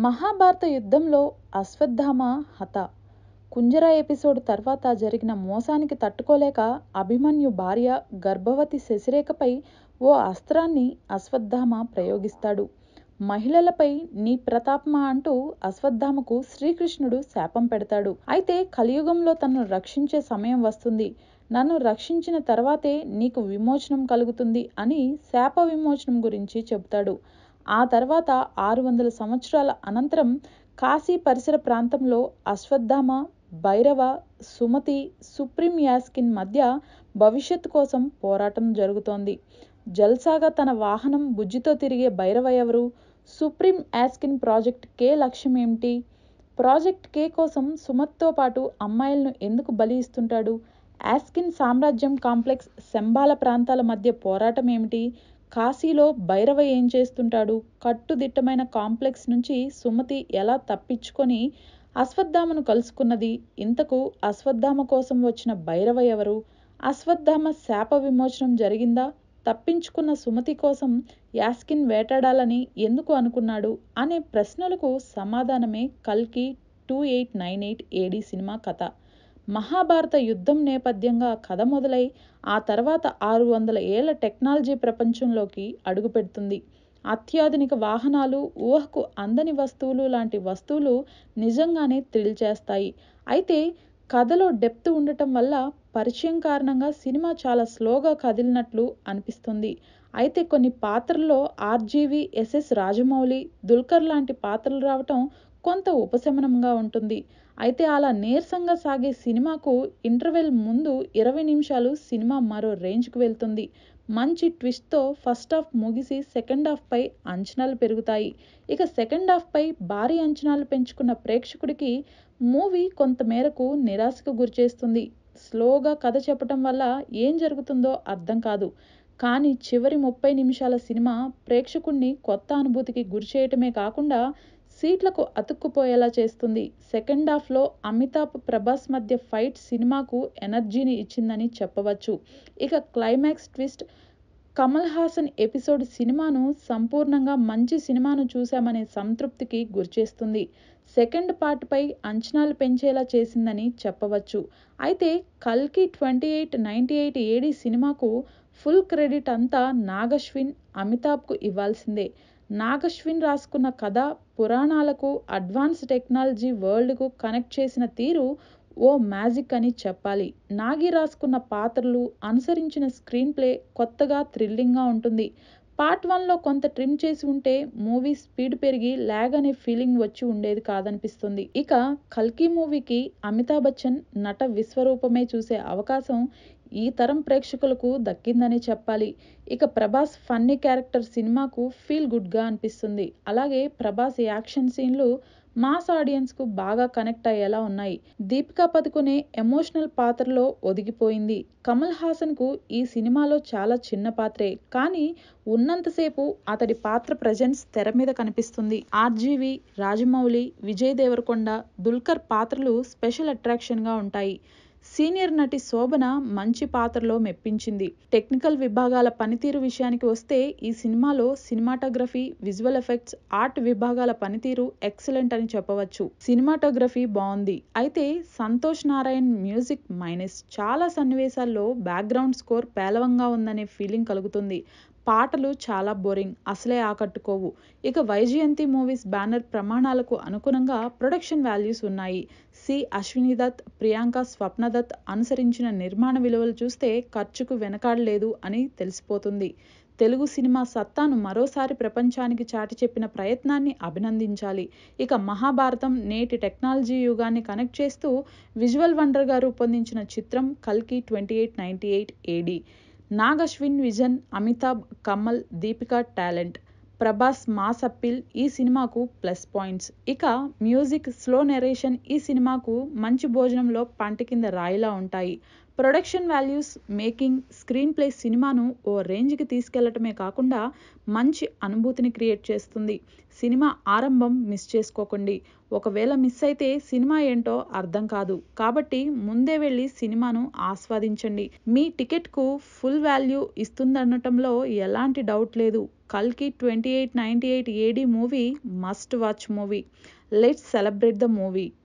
మహాభారత యుద్ధంలో అశ్వత్థామ హత. కుంజర ఎపిసోడ్ తర్వాత జరిగిన మోసానికి తట్టుకోలేక అభిమన్యు భార్య గర్భవతి శశిరేఖపై ఓ అస్త్రాన్ని అశ్వత్థామ ప్రయోగిస్తాడు. మహిళలపై నీ ప్రతాపమా అంటూ అశ్వత్థామకు శ్రీకృష్ణుడు శాపం పెడతాడు. అయితే కలియుగంలో తనను రక్షించే సమయం వస్తుంది, నన్ను రక్షించిన తర్వాతే నీకు విమోచనం కలుగుతుంది అని శాప విమోచనం గురించి చెబుతాడు. ఆ తర్వాత 600 సంవత్సరాల అనంతరం కాశీ పరిసర ప్రాంతంలో అశ్వత్థామ, భైరవ, సుమతి, సుప్రీం యాస్కిన్ మధ్య భవిష్యత్తు కోసం పోరాటం జరుగుతోంది. జల్సాగా తన వాహనం బుజ్జితో తిరిగే భైరవ ఎవరు? సుప్రీం యాస్కిన్ ప్రాజెక్ట్ కే లక్ష్యం ఏమిటి? ప్రాజెక్ట్ కే కోసం సుమతితో పాటు అమ్మాయిలను ఎందుకు బలి ఇస్తుంటాడు? యాస్కిన్ సామ్రాజ్యం కాంప్లెక్స్ శంబాల ప్రాంతాల మధ్య పోరాటం ఏమిటి? కాశీలో భైరవ ఏం చేస్తుంటాడు? కట్టుదిట్టమైన కాంప్లెక్స్ నుంచి సుమతి ఎలా తప్పించుకొని అశ్వత్థామను కలుసుకున్నది? ఇంతకు అశ్వత్థామ కోసం వచ్చిన భైరవ ఎవరు? అశ్వత్థామ శాప విమోచనం జరిగిందా? తప్పించుకున్న సుమతి కోసం యాస్కిన్ వేటాడాలని ఎందుకు అనుకున్నాడు అనే ప్రశ్నలకు సమాధానమే కల్కి 2898 AD సినిమా కథ. మహాభారత యుద్ధం నేపథ్యంగా కథ మొదలై ఆ తర్వాత 600 ఏళ్ల టెక్నాలజీ ప్రపంచంలోకి అడుగుపెడుతుంది. అత్యాధునిక వాహనాలు, ఊహకు అందని వస్తువులు లాంటి వస్తువులు నిజంగానే థ్రిల్ చేస్తాయి. అయితే కథలో డెప్త్ ఉండటం వల్ల పరిచయం కారణంగా సినిమా చాలా స్లోగా కదిలినట్లు అనిపిస్తుంది. అయితే కొన్ని పాత్రల్లో ఆర్జీవి, ఎస్ఎస్ రాజమౌళి, దుల్కర్ లాంటి పాత్రలు రావటం కొంత ఉపశమనంగా ఉంటుంది. అయితే అలా నీరసంగా సాగే సినిమాకు ఇంటర్వెల్ ముందు 20 నిమిషాలు సినిమా మరో రేంజ్కు వెళ్తుంది. మంచి ట్విస్ట్తో ఫస్ట్ హాఫ్ ముగిసి సెకండ్ హాఫ్ పై అంచనాలు పెరుగుతాయి. ఇక సెకండ్ హాఫ్ పై భారీ అంచనాలు పెంచుకున్న ప్రేక్షకుడికి మూవీ కొంతమేరకు నిరాశకు గురిచేస్తుంది. స్లోగా కథ చెప్పటం వల్ల ఏం జరుగుతుందో అర్థం కాదు. కానీ చివరి 30 నిమిషాల సినిమా ప్రేక్షకుణ్ణి కొత్త అనుభూతికి గురిచేయటమే కాకుండా సీట్లకు అతుక్కుపోయేలా చేస్తుంది. సెకండ్ హాఫ్లో అమితాబ్, ప్రభాస్ మధ్య ఫైట్ సినిమాకు ఎనర్జీని ఇచ్చిందని చెప్పవచ్చు. ఇక climax twist, Kamal Haasan episode సినిమాను సంపూర్ణంగా మంచి సినిమాను చూశామనే సంతృప్తికి గురిచేస్తుంది. సెకండ్ పార్ట్ పై అంచనాలు పెంచేలా చేసిందని చెప్పవచ్చు. అయితే కల్కి 2898 AD సినిమాకు ఫుల్ క్రెడిట్ అంతా నాగశ్విన్, అమితాబ్కు ఇవ్వాల్సిందే. నాగశ్విన్ రాసుకున్న కథ పురాణాలకు, అడ్వాన్స్ టెక్నాలజీ వరల్డ్కు కనెక్ట్ చేసిన తీరు ఓ మ్యాజిక్ అని చెప్పాలి. నాగి రాసుకున్న పాత్రలు, అనుసరించిన స్క్రీన్ ప్లే కొత్తగా థ్రిల్లింగ్గా ఉంటుంది. పార్ట్ 1లో కొంత ట్రిమ్ చేసి ఉంటే మూవీ స్పీడ్ పెరిగి ల్యాగ్ అనే ఫీలింగ్ వచ్చి ఉండేది కాదనిపిస్తుంది. ఇక కల్కి మూవీకి అమితాబ్ బచ్చన్ నట విశ్వరూపమే చూసే అవకాశం ఈ తరం ప్రేక్షకులకు దక్కిందని చెప్పాలి. ఇక ప్రభాస్ ఫన్నీ క్యారెక్టర్ సినిమాకు ఫీల్ గుడ్గా అనిపిస్తుంది. అలాగే ప్రభాస్ యాక్షన్ సీన్లు మాస్ ఆడియన్స్కు బాగా కనెక్ట్ అయ్యేలా ఉన్నాయి. దీపికా పదుకొనె ఎమోషనల్ పాత్రలో ఒదిగిపోయింది. కమల్ హాసన్కు ఈ సినిమాలో చాలా చిన్న పాత్రే, కానీ ఉన్నంతసేపు అతడి పాత్ర ప్రెజెన్స్ తెర మీద కనిపిస్తుంది. ఆర్జీవి, రాజమౌళి, విజయ్ దేవరకొండ, దుల్కర్ పాత్రలు స్పెషల్ అట్రాక్షన్గా ఉంటాయి. సీనియర్ నటి శోభన మంచి పాత్రలో మెప్పించింది. టెక్నికల్ విభాగాల పనితీరు విషయానికి వస్తే ఈ సినిమాలో సినిమాటోగ్రఫీ, విజువల్ ఎఫెక్ట్స్, ఆర్ట్ విభాగాల పనితీరు ఎక్సలెంట్ అని చెప్పవచ్చు. సినిమాటోగ్రఫీ బాగుంది. అయితే సంతోష్ నారాయణ్ మ్యూజిక్ మైనస్. చాలా సన్నివేశాల్లో బ్యాక్గ్రౌండ్ స్కోర్ పేలవంగా ఉందనే ఫీలింగ్ కలుగుతుంది. పాటలు చాలా బోరింగ్, అసలే ఆకట్టుకోవు. ఇక వైజయంతి మూవీస్ బ్యానర్ ప్రమాణాలకు అనుగుణంగా ప్రొడక్షన్ వాల్యూస్ ఉన్నాయి. సి అశ్విని దత్, ప్రియాంక స్వప్న దత్ అనుసరించిన నిర్మాణ విలువలు చూస్తే ఖర్చుకు వెనకాడలేదు అని తెలిసిపోతుంది. తెలుగు సినిమా సత్తాను మరోసారి ప్రపంచానికి చాటి చెప్పిన ప్రయత్నాన్ని అభినందించాలి. ఇక మహాభారతం నేటి టెక్నాలజీ యుగాన్ని కనెక్ట్ చేస్తూ విజువల్ వండర్గా రూపొందించిన చిత్రం కల్కి 2898 AD. Nagashwin vision, Amitabh, Kamal, Deepika talent, Prabhas mass appeal ఈ సినిమాకు ప్లస్ పాయింట్స్. ఇక మ్యూజిక్, స్లో నెరేషన్ ఈ సినిమాకు మంచి భోజనంలో పంట కింద రాయిలా ఉంటాయి. Production values, making, screenplay సినిమాను ఓ రేంజ్కి తీసుకెళ్లటమే కాకుండా మంచి అనుభూతిని క్రియేట్ చేస్తుంది. సినిమా ఆరంభం మిస్ చేసుకోకండి. ఒకవేళ మిస్ అయితే సినిమా ఏంటో అర్థం కాదు. కాబట్టి ముందే వెళ్ళి సినిమాను ఆస్వాదించండి. మీ టికెట్కు ఫుల్ వాల్యూ ఇస్తుందనటంలో ఎలాంటి డౌట్ లేదు. కల్కి 2898 AD movie must watch movie. Let's celebrate the movie.